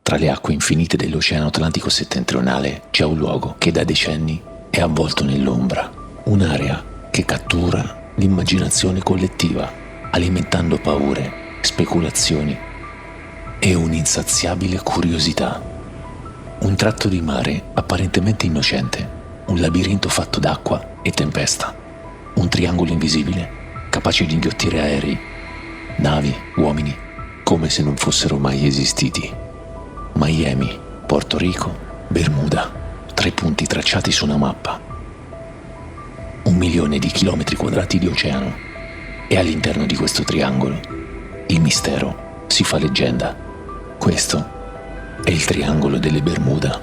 tra le acque infinite dell'Oceano Atlantico settentrionale c'è un luogo che da decenni è avvolto nell'ombra, un'area che cattura l'immaginazione collettiva, alimentando paure, speculazioni e un'insaziabile curiosità. Un tratto di mare apparentemente innocente, un labirinto fatto d'acqua e tempesta, un triangolo invisibile capace di inghiottire aerei, navi, uomini, come se non fossero mai esistiti. Miami, Porto Rico, Bermuda, 3 punti tracciati su una mappa. 1 milione di chilometri quadrati di oceano e all'interno di questo triangolo il mistero si fa leggenda. Questo è il Triangolo delle Bermuda,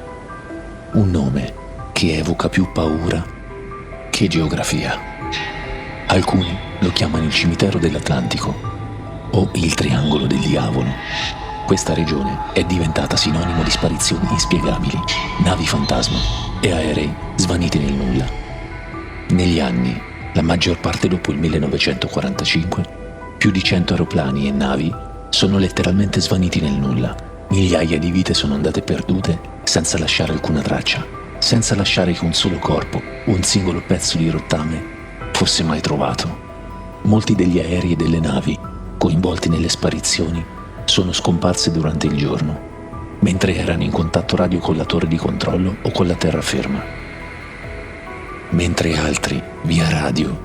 un nome che evoca più paura che geografia. Alcuni lo chiamano il cimitero dell'Atlantico o il Triangolo del Diavolo. Questa regione è diventata sinonimo di sparizioni inspiegabili, navi fantasma e aerei svaniti nel nulla. Negli anni, la maggior parte dopo il 1945, più di 100 aeroplani e navi sono letteralmente svaniti nel nulla. Migliaia di vite sono andate perdute senza lasciare alcuna traccia, senza lasciare che un solo corpo, un singolo pezzo di rottame fosse mai trovato. Molti degli aerei e delle navi coinvolti nelle sparizioni sono scomparse durante il giorno, mentre erano in contatto radio con la torre di controllo o con la terraferma, mentre altri, via radio,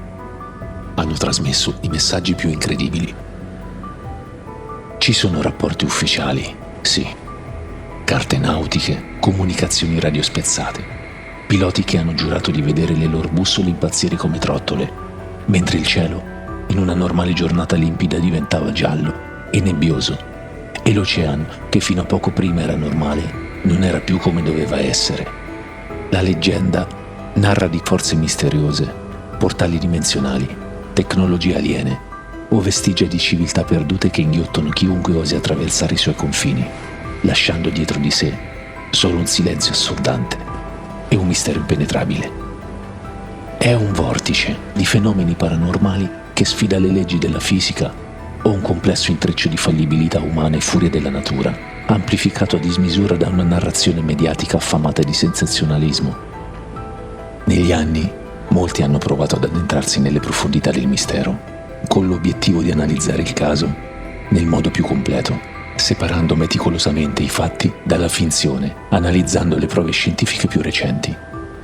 hanno trasmesso i messaggi più incredibili. Ci sono rapporti ufficiali, sì, carte nautiche, comunicazioni radiospezzate, piloti che hanno giurato di vedere le loro bussole impazzire come trottole, mentre il cielo, in una normale giornata limpida, diventava giallo e nebbioso, e l'oceano, che fino a poco prima era normale, non era più come doveva essere. La leggenda narra di forze misteriose, portali dimensionali, tecnologie aliene o vestigia di civiltà perdute che inghiottono chiunque osi attraversare i suoi confini, lasciando dietro di sé solo un silenzio assordante e un mistero impenetrabile. È un vortice di fenomeni paranormali che sfida le leggi della fisica o un complesso intreccio di fallibilità umana e furia della natura, amplificato a dismisura da una narrazione mediatica affamata di sensazionalismo. Negli anni, molti hanno provato ad addentrarsi nelle profondità del mistero, con l'obiettivo di analizzare il caso nel modo più completo, separando meticolosamente i fatti dalla finzione, analizzando le prove scientifiche più recenti,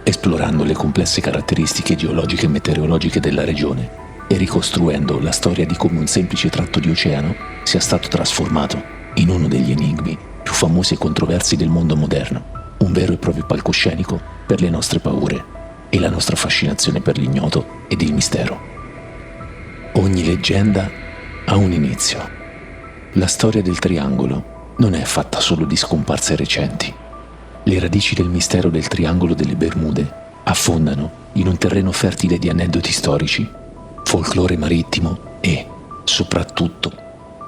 esplorando le complesse caratteristiche geologiche e meteorologiche della regione e ricostruendo la storia di come un semplice tratto di oceano sia stato trasformato in uno degli enigmi più famosi e controversi del mondo moderno, un vero e proprio palcoscenico per le nostre paure e la nostra fascinazione per l'ignoto ed il mistero. Ogni leggenda ha un inizio. La storia del triangolo non è fatta solo di scomparse recenti. Le radici del mistero del Triangolo delle Bermude affondano in un terreno fertile di aneddoti storici, folklore marittimo e, soprattutto,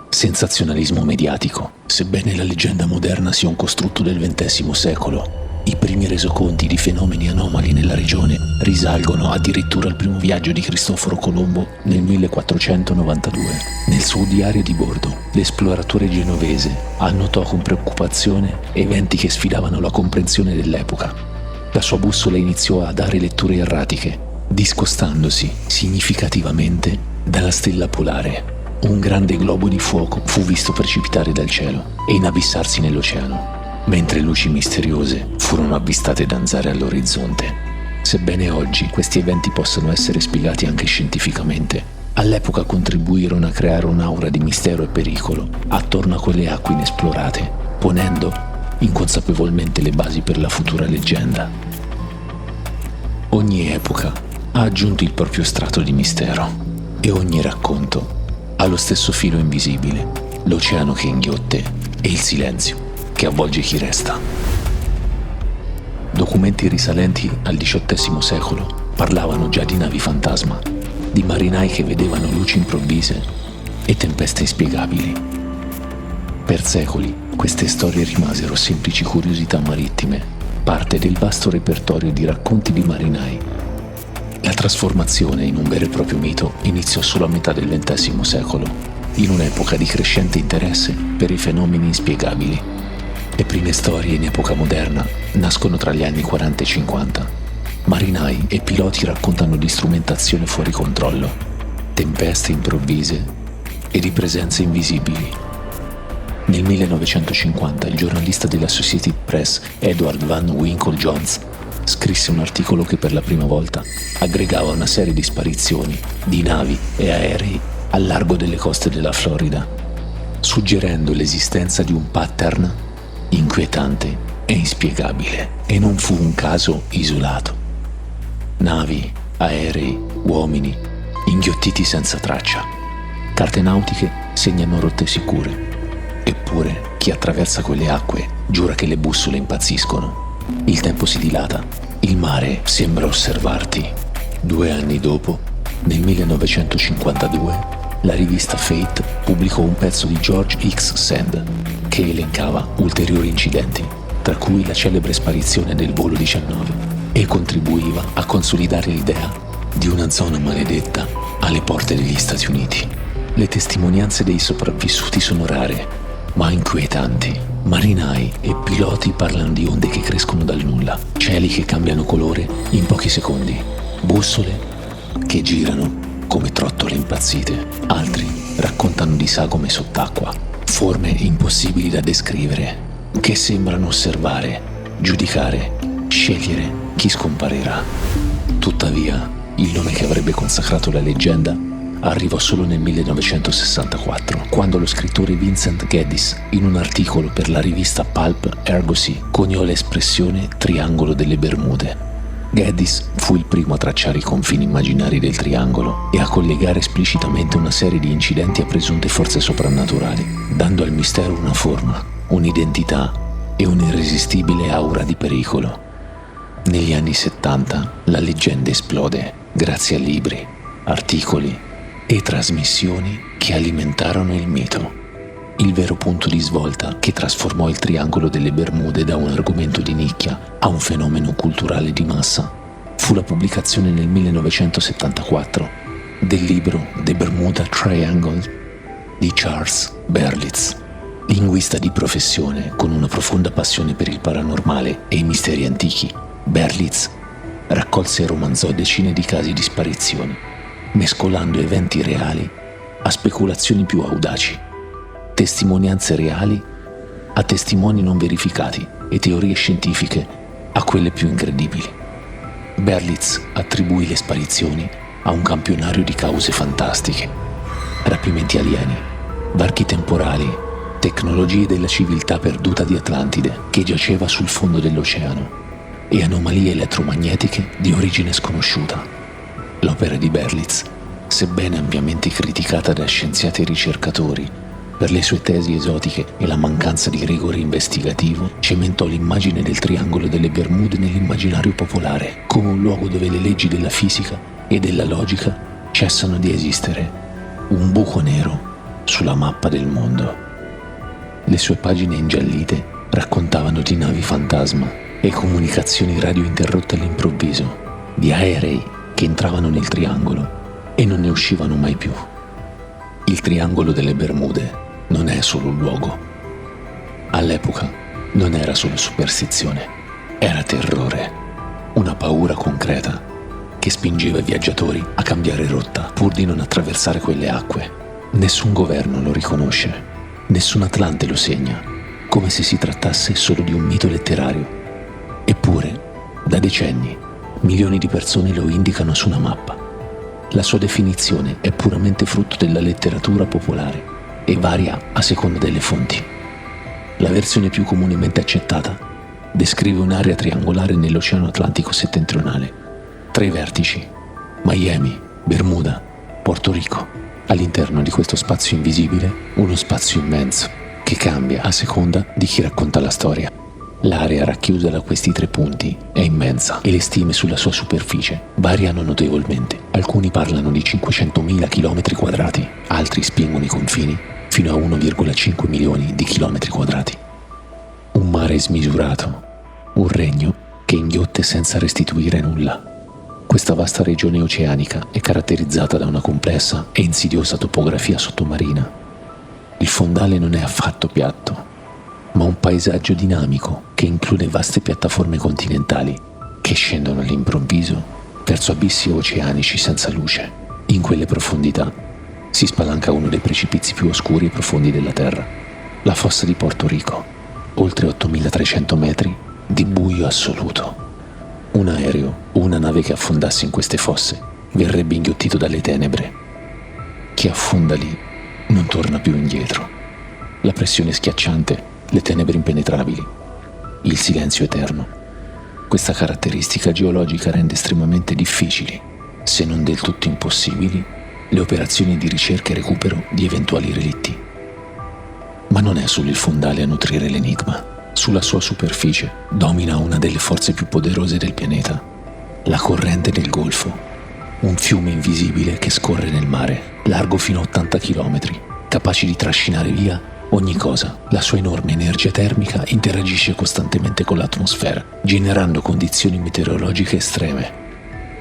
sensazionalismo mediatico. Sebbene la leggenda moderna sia un costrutto del XX secolo, i primi resoconti di fenomeni anomali nella regione risalgono addirittura al primo viaggio di Cristoforo Colombo nel 1492. Nel suo diario di bordo, l'esploratore genovese annotò con preoccupazione eventi che sfidavano la comprensione dell'epoca. La sua bussola iniziò a dare letture erratiche, discostandosi significativamente dalla stella polare. Un grande globo di fuoco fu visto precipitare dal cielo e inabissarsi nell'oceano, mentre luci misteriose furono avvistate danzare all'orizzonte. Sebbene oggi questi eventi possano essere spiegati anche scientificamente, all'epoca contribuirono a creare un'aura di mistero e pericolo attorno a quelle acque inesplorate, ponendo inconsapevolmente le basi per la futura leggenda. Ogni epoca ha aggiunto il proprio strato di mistero e ogni racconto ha lo stesso filo invisibile, l'oceano che inghiotte e il silenzio che avvolge chi resta. Documenti risalenti al XVIII secolo parlavano già di navi fantasma, di marinai che vedevano luci improvvise e tempeste inspiegabili. Per secoli queste storie rimasero semplici curiosità marittime, parte del vasto repertorio di racconti di marinai. La trasformazione in un vero e proprio mito iniziò solo a metà del XX secolo, in un'epoca di crescente interesse per i fenomeni inspiegabili. Le prime storie in epoca moderna nascono tra gli anni 40 e 50. Marinai e piloti raccontano di strumentazione fuori controllo, tempeste improvvise e di presenze invisibili. Nel 1950 il giornalista della Associated Press Edward Van Winkle Jones scrisse un articolo che per la prima volta aggregava una serie di sparizioni di navi e aerei al largo delle coste della Florida, suggerendo l'esistenza di un pattern inquietante e inspiegabile. E non fu un caso isolato. Navi, aerei, uomini, inghiottiti senza traccia. Carte nautiche segnano rotte sicure. Eppure chi attraversa quelle acque giura che le bussole impazziscono. Il tempo si dilata, il mare sembra osservarti. 2 anni dopo, nel 1952, la rivista Fate pubblicò un pezzo di George X. Sand che elencava ulteriori incidenti, tra cui la celebre sparizione del volo 19, e contribuiva a consolidare l'idea di una zona maledetta alle porte degli Stati Uniti. Le testimonianze dei sopravvissuti sono rare, ma inquietanti. Marinai e piloti parlano di onde che crescono dal nulla, cieli che cambiano colore in pochi secondi, bussole che girano come trottole impazzite. Altri raccontano di sagome sott'acqua, forme impossibili da descrivere, che sembrano osservare, giudicare, scegliere chi scomparirà. Tuttavia, il nome che avrebbe consacrato la leggenda arrivò solo nel 1964, quando lo scrittore Vincent Gaddis, in un articolo per la rivista Pulp Ergosy, coniò l'espressione Triangolo delle Bermude. Gaddis fu il primo a tracciare i confini immaginari del triangolo e a collegare esplicitamente una serie di incidenti a presunte forze soprannaturali, dando al mistero una forma, un'identità e un'irresistibile aura di pericolo. Negli anni 70 la leggenda esplode grazie a libri, articoli e trasmissioni che alimentarono il mito. Il vero punto di svolta che trasformò il Triangolo delle Bermude da un argomento di nicchia a un fenomeno culturale di massa fu la pubblicazione nel 1974 del libro The Bermuda Triangle di Charles Berlitz. Linguista di professione con una profonda passione per il paranormale e i misteri antichi, Berlitz raccolse e romanzò decine di casi di sparizioni, mescolando eventi reali a speculazioni più audaci, testimonianze reali a testimoni non verificati e teorie scientifiche a quelle più incredibili. Berlitz attribuì le sparizioni a un campionario di cause fantastiche: rapimenti alieni, varchi temporali, tecnologie della civiltà perduta di Atlantide che giaceva sul fondo dell'oceano e anomalie elettromagnetiche di origine sconosciuta. L'opera di Berlitz, sebbene ampiamente criticata da scienziati e ricercatori per le sue tesi esotiche e la mancanza di rigore investigativo, cementò l'immagine del Triangolo delle Bermude nell'immaginario popolare come un luogo dove le leggi della fisica e della logica cessano di esistere, un buco nero sulla mappa del mondo. Le sue pagine ingiallite raccontavano di navi fantasma e comunicazioni radio interrotte all'improvviso, di aerei che entravano nel triangolo e non ne uscivano mai più. Il Triangolo delle Bermude non è solo un luogo. All'epoca non era solo superstizione, era terrore, una paura concreta che spingeva i viaggiatori a cambiare rotta pur di non attraversare quelle acque. Nessun governo lo riconosce, nessun Atlante lo segna, come se si trattasse solo di un mito letterario. Eppure, da decenni, milioni di persone lo indicano su una mappa. La sua definizione è puramente frutto della letteratura popolare e varia a seconda delle fonti. La versione più comunemente accettata descrive un'area triangolare nell'Oceano Atlantico settentrionale. 3 vertici: Miami, Bermuda, Porto Rico. All'interno di questo spazio invisibile, uno spazio immenso che cambia a seconda di chi racconta la storia. L'area racchiusa da questi 3 punti è immensa e le stime sulla sua superficie variano notevolmente. Alcuni parlano di 500.000 km quadrati, altri spingono i confini fino a 1,5 milioni di chilometri quadrati. Un mare smisurato, un regno che inghiotte senza restituire nulla. Questa vasta regione oceanica è caratterizzata da una complessa e insidiosa topografia sottomarina. Il fondale non è affatto piatto, ma un paesaggio dinamico che include vaste piattaforme continentali che scendono all'improvviso verso abissi oceanici senza luce. In quelle profondità si spalanca uno dei precipizi più oscuri e profondi della Terra, la fossa di Porto Rico, oltre 8.300 metri di buio assoluto. Un aereo o una nave che affondasse in queste fosse verrebbe inghiottito dalle tenebre. Chi affonda lì non torna più indietro. La pressione schiacciante, le tenebre impenetrabili, il silenzio eterno. Questa caratteristica geologica rende estremamente difficili, se non del tutto impossibili, le operazioni di ricerca e recupero di eventuali relitti. Ma non è solo il fondale a nutrire l'enigma. Sulla sua superficie domina una delle forze più poderose del pianeta, la corrente del Golfo, un fiume invisibile che scorre nel mare, largo fino a 80 km, capace di trascinare via ogni cosa. La sua enorme energia termica interagisce costantemente con l'atmosfera, generando condizioni meteorologiche estreme.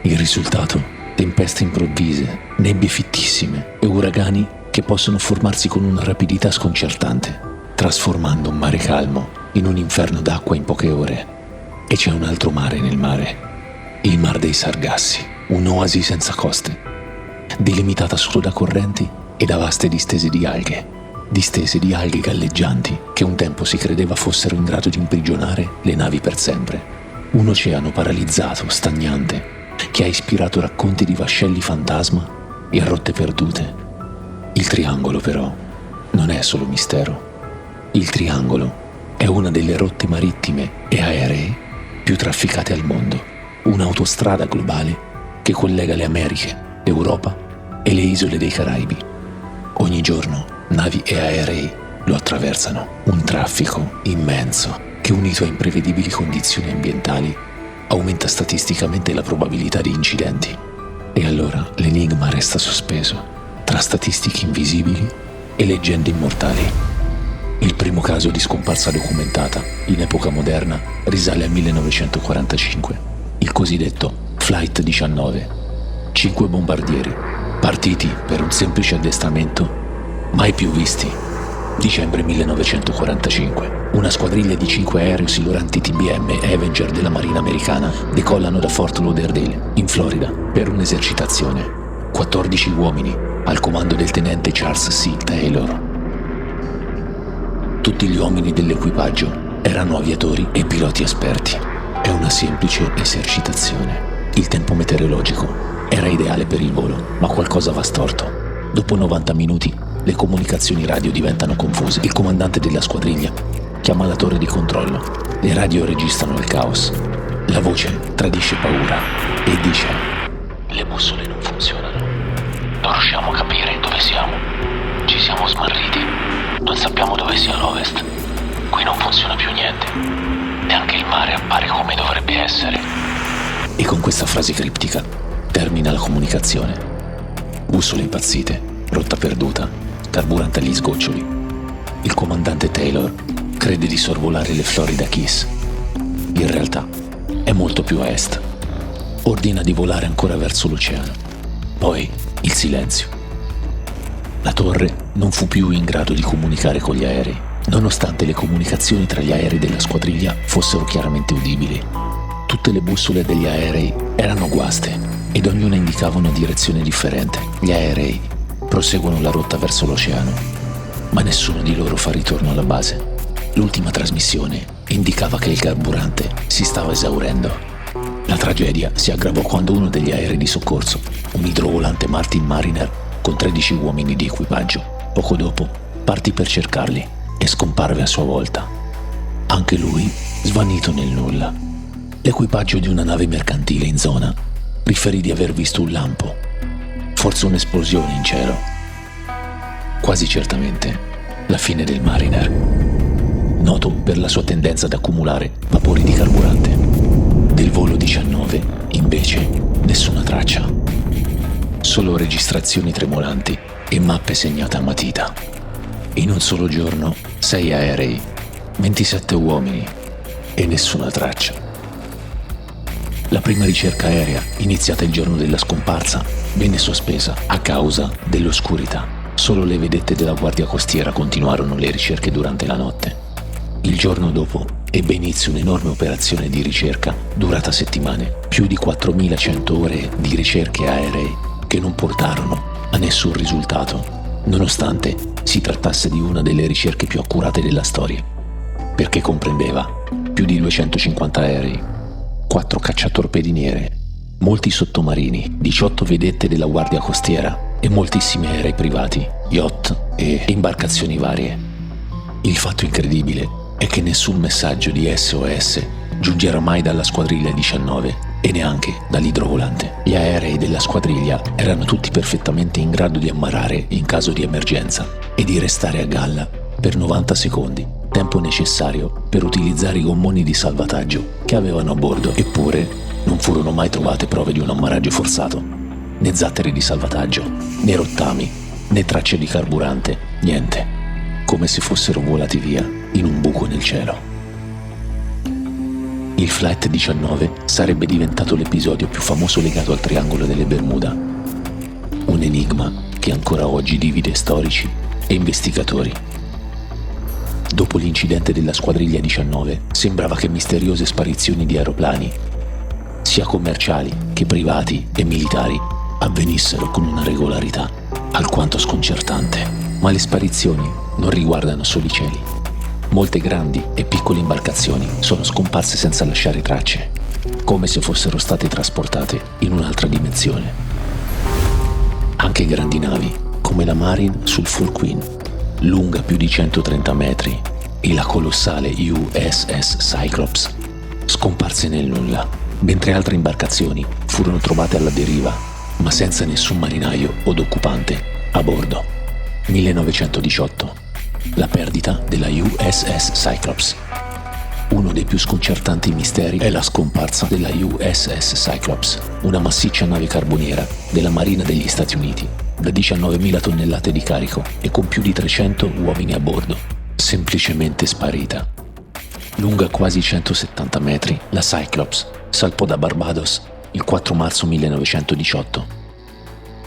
Il risultato? Tempeste improvvise, nebbie fittissime e uragani che possono formarsi con una rapidità sconcertante, trasformando un mare calmo in un inferno d'acqua in poche ore. E c'è un altro mare nel mare, il Mar dei Sargassi, un'oasi senza coste, delimitata solo da correnti e da vaste distese di alghe galleggianti che un tempo si credeva fossero in grado di imprigionare le navi per sempre. Un oceano paralizzato, stagnante, che ha ispirato racconti di vascelli fantasma e rotte perdute. Il triangolo, però, non è solo mistero. Il triangolo è una delle rotte marittime e aeree più trafficate al mondo, un'autostrada globale che collega le Americhe, l'Europa e le isole dei Caraibi. Ogni giorno navi e aerei lo attraversano, un traffico immenso che, unito a imprevedibili condizioni ambientali, aumenta statisticamente la probabilità di incidenti. E allora l'enigma resta sospeso tra statistiche invisibili e leggende immortali. Il primo caso di scomparsa documentata in epoca moderna risale al 1945, il cosiddetto Flight 19. 5 bombardieri, partiti per un semplice addestramento, mai più visti. Dicembre 1945. Una squadriglia di 5 aerosiluranti TBM Avenger della Marina americana decollano da Fort Lauderdale, in Florida, per un'esercitazione. 14 uomini, al comando del tenente Charles C. Taylor. Tutti gli uomini dell'equipaggio erano aviatori e piloti esperti. È una semplice esercitazione. Il tempo meteorologico era ideale per il volo, ma qualcosa va storto. Dopo 90 minuti, le comunicazioni radio diventano confuse. Il comandante della squadriglia chiama la torre di controllo. Le radio registrano il caos. La voce tradisce paura e dice: le bussole non funzionano. Non riusciamo a capire dove siamo. Ci siamo smarriti. Non sappiamo dove sia l'ovest. Qui non funziona più niente. Neanche il mare appare come dovrebbe essere. E con questa frase criptica termina la comunicazione. Bussole impazzite, rotta perduta, carburante agli sgoccioli. Il comandante Taylor crede di sorvolare le Florida Keys. In realtà è molto più a est. Ordina di volare ancora verso l'oceano. Poi il silenzio. La torre non fu più in grado di comunicare con gli aerei, nonostante le comunicazioni tra gli aerei della squadriglia fossero chiaramente udibili. Tutte le bussole degli aerei erano guaste ed ognuna indicava una direzione differente. Gli aerei proseguono la rotta verso l'oceano, ma nessuno di loro fa ritorno alla base. L'ultima trasmissione indicava che il carburante si stava esaurendo. La tragedia si aggravò quando uno degli aerei di soccorso, un idrovolante Martin Mariner con 13 uomini di equipaggio, poco dopo partì per cercarli e scomparve a sua volta. Anche lui svanito nel nulla. L'equipaggio di una nave mercantile in zona riferì di aver visto un lampo, forse un'esplosione in cielo. Quasi certamente la fine del Mariner, noto per la sua tendenza ad accumulare vapori di carburante. Del volo 19, invece, nessuna traccia. Solo registrazioni tremolanti e mappe segnate a matita. In un solo giorno, 6 aerei, 27 uomini e nessuna traccia. La prima ricerca aerea, iniziata il giorno della scomparsa, venne sospesa a causa dell'oscurità. Solo le vedette della guardia costiera continuarono le ricerche durante la notte. Il giorno dopo ebbe inizio un'enorme operazione di ricerca durata settimane, più di 4.100 ore di ricerche aeree che non portarono a nessun risultato, nonostante si trattasse di una delle ricerche più accurate della storia, perché comprendeva più di 250 aerei, 4 cacciatorpediniere, molti sottomarini, 18 vedette della Guardia Costiera e moltissimi aerei privati, yacht e imbarcazioni varie. Il fatto incredibile è che nessun messaggio di SOS giungerà mai dalla squadriglia 19 e neanche dall'idrovolante. Gli aerei della squadriglia erano tutti perfettamente in grado di ammarrare in caso di emergenza e di restare a galla per 90 secondi, tempo necessario per utilizzare i gommoni di salvataggio che avevano a bordo. Eppure non furono mai trovate prove di un ammaraggio forzato, né zattere di salvataggio, né rottami, né tracce di carburante, niente, come se fossero volati via in un buco nel cielo. Il Flight 19 sarebbe diventato l'episodio più famoso legato al Triangolo delle Bermuda, un enigma che ancora oggi divide storici e investigatori. Dopo l'incidente della squadriglia 19, sembrava che misteriose sparizioni di aeroplani, sia commerciali che privati e militari, avvenissero con una regolarità alquanto sconcertante. Ma le sparizioni non riguardano solo i cieli. Molte grandi e piccole imbarcazioni sono scomparse senza lasciare tracce, come se fossero state trasportate in un'altra dimensione. Anche grandi navi, come la Marine Sulphur Queen, lunga più di 130 metri, e la colossale USS Cyclops, scomparse nel nulla, mentre altre imbarcazioni furono trovate alla deriva, ma senza nessun marinaio od occupante a bordo. 1918. La perdita della USS Cyclops. Uno dei più sconcertanti misteri è la scomparsa della USS Cyclops, una massiccia nave carboniera della Marina degli Stati Uniti, da 19.000 tonnellate di carico e con più di 300 uomini a bordo, semplicemente sparita. Lunga quasi 170 metri, la Cyclops salpò da Barbados il 4 marzo 1918.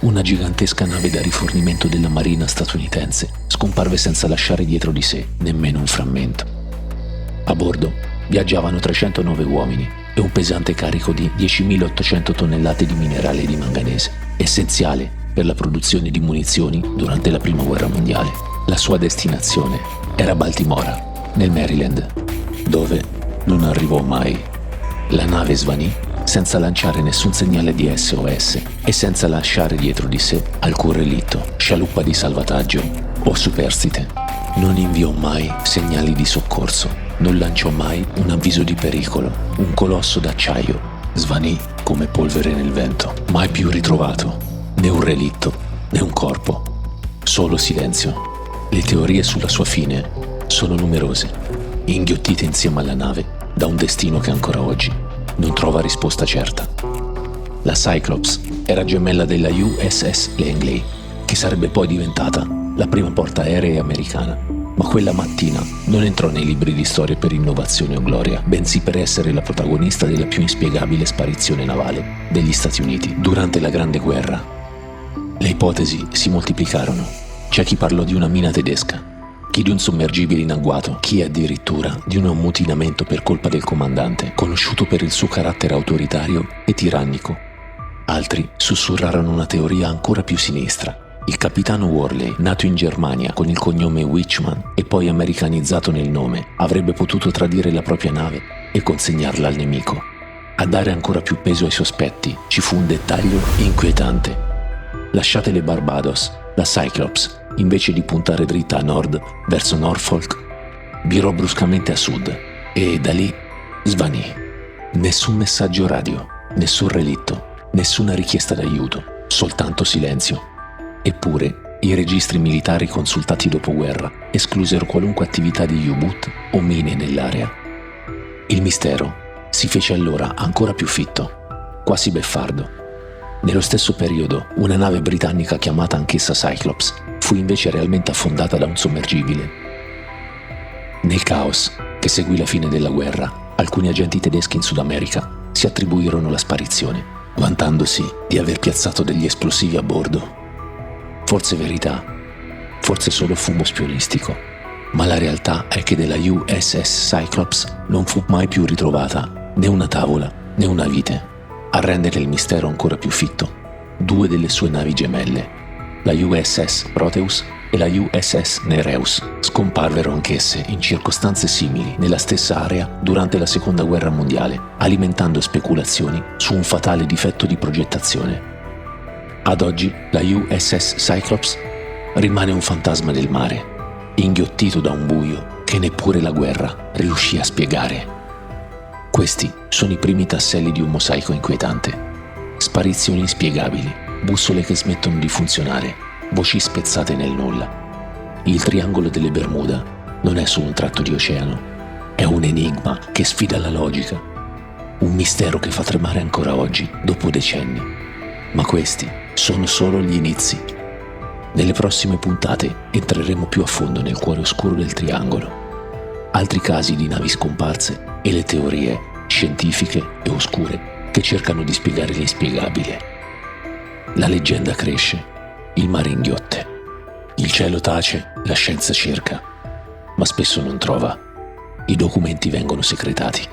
Una gigantesca nave da rifornimento della Marina statunitense scomparve senza lasciare dietro di sé nemmeno un frammento. A bordo viaggiavano 309 uomini e un pesante carico di 10.800 tonnellate di minerale di manganese, essenziale per la produzione di munizioni durante la Prima Guerra Mondiale. La sua destinazione era Baltimora, nel Maryland, dove non arrivò mai. La nave svanì senza lanciare nessun segnale di SOS e senza lasciare dietro di sé alcun relitto, scialuppa di salvataggio o superstite. Non inviò mai segnali di soccorso, non lanciò mai un avviso di pericolo. Un colosso d'acciaio svanì come polvere nel vento, mai più ritrovato, né un relitto né un corpo, solo silenzio. Le teorie sulla sua fine sono numerose, inghiottite insieme alla nave da un destino che ancora oggi non trova risposta certa. La Cyclops era gemella della USS Langley, che sarebbe poi diventata la prima portaerei americana, ma quella mattina non entrò nei libri di storia per innovazione o gloria, bensì per essere la protagonista della più inspiegabile sparizione navale degli Stati Uniti durante la Grande Guerra. Le ipotesi si moltiplicarono. C'è chi parlò di una mina tedesca, chi di un sommergibile in agguato, chi addirittura di un ammutinamento per colpa del comandante, conosciuto per il suo carattere autoritario e tirannico. Altri sussurrarono una teoria ancora più sinistra. Il capitano Worley, nato in Germania con il cognome Wichmann e poi americanizzato nel nome, avrebbe potuto tradire la propria nave e consegnarla al nemico. A dare ancora più peso ai sospetti ci fu un dettaglio inquietante. Lasciate le Barbados, la Cyclops, invece di puntare dritta a nord verso Norfolk, virò bruscamente a sud e da lì svanì. Nessun messaggio radio, nessun relitto, nessuna richiesta d'aiuto, soltanto silenzio. Eppure i registri militari consultati dopoguerra esclusero qualunque attività di U-boot o mine nell'area. Il mistero si fece allora ancora più fitto, quasi beffardo. Nello stesso periodo, una nave britannica chiamata anch'essa Cyclops fu invece realmente affondata da un sommergibile. Nel caos che seguì la fine della guerra, alcuni agenti tedeschi in Sud America si attribuirono la sparizione, vantandosi di aver piazzato degli esplosivi a bordo. Forse verità, forse solo fumo spionistico. Ma la realtà è che della USS Cyclops non fu mai più ritrovata né una tavola né una vite. A rendere il mistero ancora più fitto, due delle sue navi gemelle, la USS Proteus e la USS Nereus, scomparvero anch'esse in circostanze simili nella stessa area durante la Seconda Guerra Mondiale, alimentando speculazioni su un fatale difetto di progettazione. Ad oggi la USS Cyclops rimane un fantasma del mare, inghiottito da un buio che neppure la guerra riuscì a spiegare. Questi sono i primi tasselli di un mosaico inquietante. Sparizioni inspiegabili, bussole che smettono di funzionare, voci spezzate nel nulla. Il triangolo delle Bermuda non è solo un tratto di oceano, è un enigma che sfida la logica, un mistero che fa tremare ancora oggi, dopo decenni. Ma questi sono solo gli inizi. Nelle prossime puntate entreremo più a fondo nel cuore oscuro del triangolo, altri casi di navi scomparse e le teorie scientifiche e oscure che cercano di spiegare l'inspiegabile. La leggenda cresce, il mare inghiotte, il cielo tace, la scienza cerca, ma spesso non trova. I documenti vengono secretati,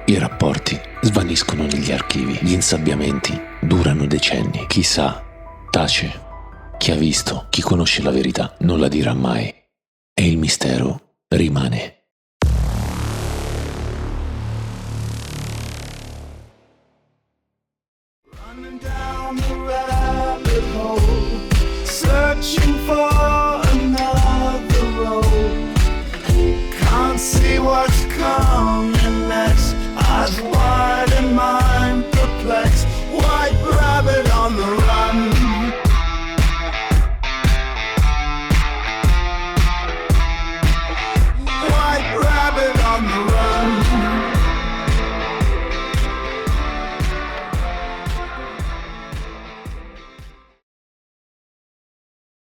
i rapporti svaniscono negli archivi, gli insabbiamenti durano decenni. Chi sa, tace. Chi ha visto, chi conosce la verità non la dirà mai. E il mistero rimane.